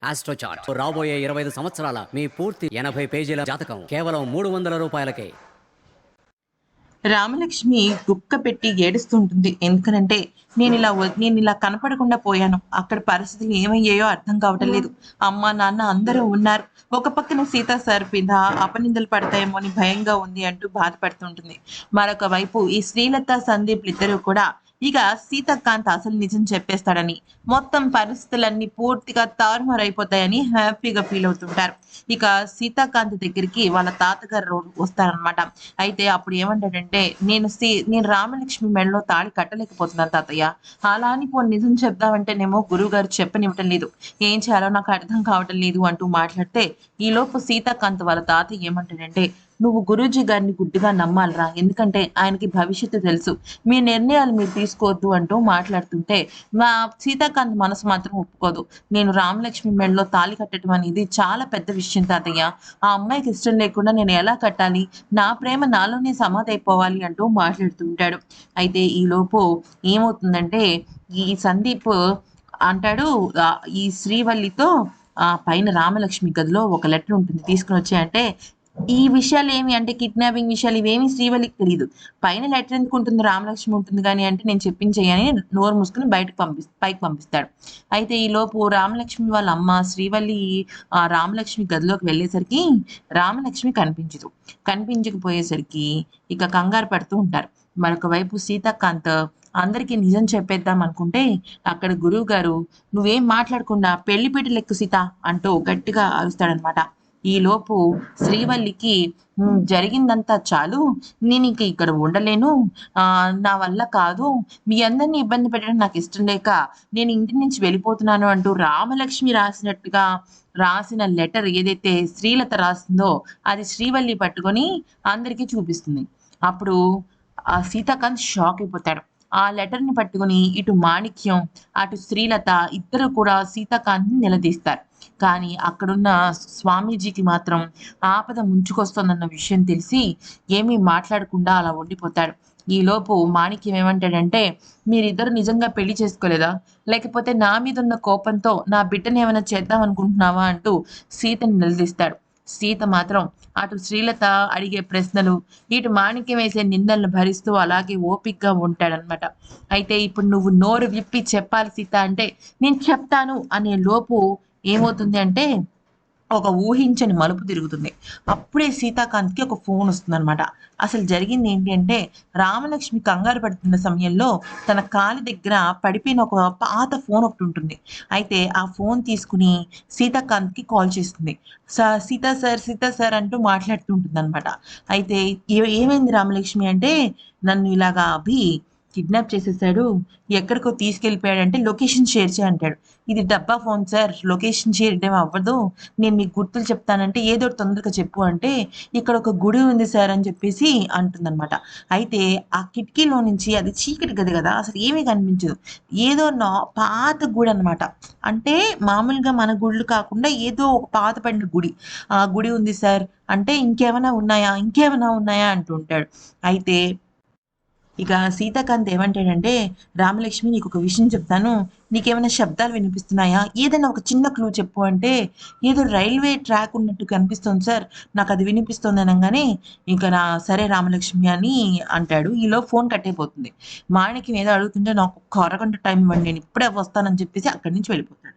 ఆస్ట్రోచార్ట్ రాబోయే 25 సంవత్సరాల మీ పూర్తి 80 పేజీల జాతకం కేవలం 300 రూపాయలకే. రామలక్ష్మి గుక్క పెట్టి ఏడుస్తుంటుంది. ఎందుకనంటే నేను ఇలా కనపడకుండా పోయాను. అక్కడ పరిస్థితులు ఏమయ్యాయో అర్థం కావటం లేదు. అమ్మ నాన్న అందరూ ఉన్నారు. ఒక పక్కన సీత సార్ మీద అపనిందలు పడతాయేమో అని భయంగా ఉంది అంటూ బాధపడుతుంటుంది. మరొక వైపు ఈ శ్రీలత సందీప్ ఇద్దరు కూడా ఇక సీతకాంత్ అసలు నిజం చెప్పేస్తాడని, మొత్తం పరిస్థితులన్నీ పూర్తిగా తారుమారైపోతాయని హ్యాపీగా ఫీల్ అవుతుంటారు. ఇక సీతాకాంత్ దగ్గరికి వాళ్ళ తాతగారు వస్తారనమాట. అయితే అప్పుడు ఏమంటాడంటే, నేను రామలక్ష్మి మెడలో తాళి కట్టలేకపోతున్నాను తాతయ్య. అలా అని పోనీ నిజం చెప్దామంటేనేమో గురువు గారు చెప్పనివ్వటం లేదు. ఏం చేయాలో నాకు అర్థం కావటం లేదు అంటూ మాట్లాడితే, ఈలోపు సీతాకాంత్ వాళ్ళ తాతయ్య ఏమంటాడంటే, నువ్వు గురూజీ గారిని గుడ్డిగా నమ్మాలిరా. ఎందుకంటే ఆయనకి భవిష్యత్తు తెలుసు. మీ నిర్ణయాలు మీరు తీసుకోవద్దు అంటూ మాట్లాడుతుంటే, మా సీతాకాంత్ మనసు మాత్రం ఒప్పుకోదు. నేను రామలక్ష్మి మెడలో తాళి కట్టడం అనేది చాలా పెద్ద విషయం తాతయ్య. ఆ అమ్మాయికి ఇష్టం లేకుండా నేను ఎలా కట్టాలి? నా ప్రేమ నాలోనే సమాధైపోవాలి అంటూ మాట్లాడుతూ ఉంటాడు. అయితే ఈలోపు ఏమవుతుందంటే, ఈ సందీప్ అంటాడు ఈ శ్రీవల్లితో పైన రామలక్ష్మి గదిలో ఒక లెటర్ ఉంటుంది, తీసుకుని వచ్చాయంటే ఈ విషయాలు ఏమి అంటే కిడ్నాపింగ్ విషయాలు ఇవేమి శ్రీవల్లికి తెలియదు. పైన లెటర్ ఎందుకు ఉంటుంది, రామలక్ష్మి ఉంటుంది కానీ అంటే నేను చెప్పించేయని నోరు మూసుకుని పైకి పంపిస్తాడు. అయితే ఈ లోపు రామలక్ష్మి వాళ్ళ అమ్మ శ్రీవల్లి రామలక్ష్మి గదిలోకి వెళ్ళేసరికి రామలక్ష్మి కనిపించకపోయేసరికి ఇక కంగారు పడుతూ ఉంటారు. మరొక వైపు సీతాకాంత్ అందరికీ నిజం చెప్పేద్దాం అనుకుంటే అక్కడ గురువు గారు, నువ్వేం మాట్లాడకుండా పెళ్లిపీట లెక్కు సీత అంటూ గట్టిగా అరుస్తాడనమాట. ఈలోపు శ్రీవల్లికి జరిగిందంతా చాలు, నేను ఇంక ఇక్కడ ఉండలేను, నా వల్ల కాదు, మీ అందరినీ ఇబ్బంది పెట్టడం నాకు ఇష్టం లేక నేను ఇంటి నుంచి వెళ్ళిపోతున్నాను అంటూ రామలక్ష్మి రాసిన లెటర్ ఏదైతే శ్రీలత రాసిందో అది శ్రీవల్లి పట్టుకొని అందరికీ చూపిస్తుంది. అప్పుడు ఆ సీతాకాంత్ షాక్ అయిపోతాడు. ఆ లెటర్ని పట్టుకుని ఇటు మాణిక్యం అటు శ్రీలత ఇద్దరు కూడా సీతాకాంత్ని నిలదీస్తారు. కానీ అక్కడున్న స్వామీజీకి మాత్రం ఆపద ముంచుకొస్తోందన్న విషయం తెలిసి ఏమీ మాట్లాడకుండా అలా ఉండిపోతాడు. ఈలోపు మాణిక్యం ఏమంటాడంటే, మీరిద్దరు నిజంగా పెళ్లి చేసుకోలేదా? లేకపోతే నా మీద ఉన్న కోపంతో నా బిడ్డని ఏమైనా చేద్దాం అనుకుంటున్నావా అంటూ సీతని నిలదీస్తాడు. సీత మాత్రం అటు శ్రీలత అడిగే ప్రశ్నలు, ఇటు మాణిక్యం వేసే నిందలను భరిస్తూ అలాగే ఓపికగా ఉంటాడనమాట. అయితే ఇప్పుడు నువ్వు నోరు విప్పి చెప్పాలి సీత అంటే, నేను చెప్తాను అనే లోపు ఏమవుతుంది అంటే ఒక ఊహించని మలుపు తిరుగుతుంది. అప్పుడే సీతాకాంత్కి ఒక ఫోన్ వస్తుందనమాట. అసలు జరిగింది ఏంటి అంటే, రామలక్ష్మి కంగారు పడుతున్న సమయంలో తన కాలి దగ్గర పడిపోయిన ఒక పాత ఫోన్ ఒకటి ఉంటుంది. అయితే ఆ ఫోన్ తీసుకుని సీతాకాంత్కి కాల్ చేస్తుంది. సీతా సార్ అంటూ మాట్లాడుతూ ఉంటుంది అనమాట. అయితే ఏమైంది రామలక్ష్మి అంటే, నన్ను ఇలాగా కిడ్నాప్ చేసేసాడు, ఎక్కడికో తీసుకెళ్ళిపోయాడంటే లొకేషన్ షేర్ చేయి అంటాడు. ఇది డబ్బా ఫోన్ సార్, లొకేషన్ షేర్ అవ్వదు, నేను మీకు గుర్తులు చెప్తానంటే ఏదో తొందరగా చెప్పు అంటే, ఇక్కడ ఒక గుడి ఉంది సార్ అని చెప్పేసి అంటుందన్నమాట. అయితే ఆ కిటికీలో నుంచి, అది చీకటి గది కదా అసలు ఏమీ కనిపించదు, ఏదో పాత గుడి అనమాట. అంటే మామూలుగా మన గుళ్ళు కాకుండా ఏదో ఒక పాత పడిన గుడి, ఆ గుడి ఉంది సార్ అంటే ఇంకేమైనా ఉన్నాయా అంటూ ఉంటాడు. అయితే ఇక సీతాకాంత్ ఏమంటాడంటే, రామలక్ష్మి నీకు ఒక విషయం చెప్తాను, నీకేమైనా శబ్దాలు వినిపిస్తున్నాయా, ఏదైనా ఒక చిన్న క్లూ చెప్పు అంటే, ఏదో రైల్వే ట్రాక్ ఉన్నట్టు కనిపిస్తుంది సార్, నాకు అది వినిపిస్తుంది అనగానే ఇక సరే రామలక్ష్మి అని అంటాడు. ఈలో ఫోన్ కట్టయిపోతుంది. మాణిక్యం ఏదో అడుగుతుంటే, నాకు ఒక అరగంట టైం ఇవ్వండి, నేను ఇప్పుడే వస్తానని చెప్పేసి అక్కడి నుంచి వెళ్ళిపోతాడు.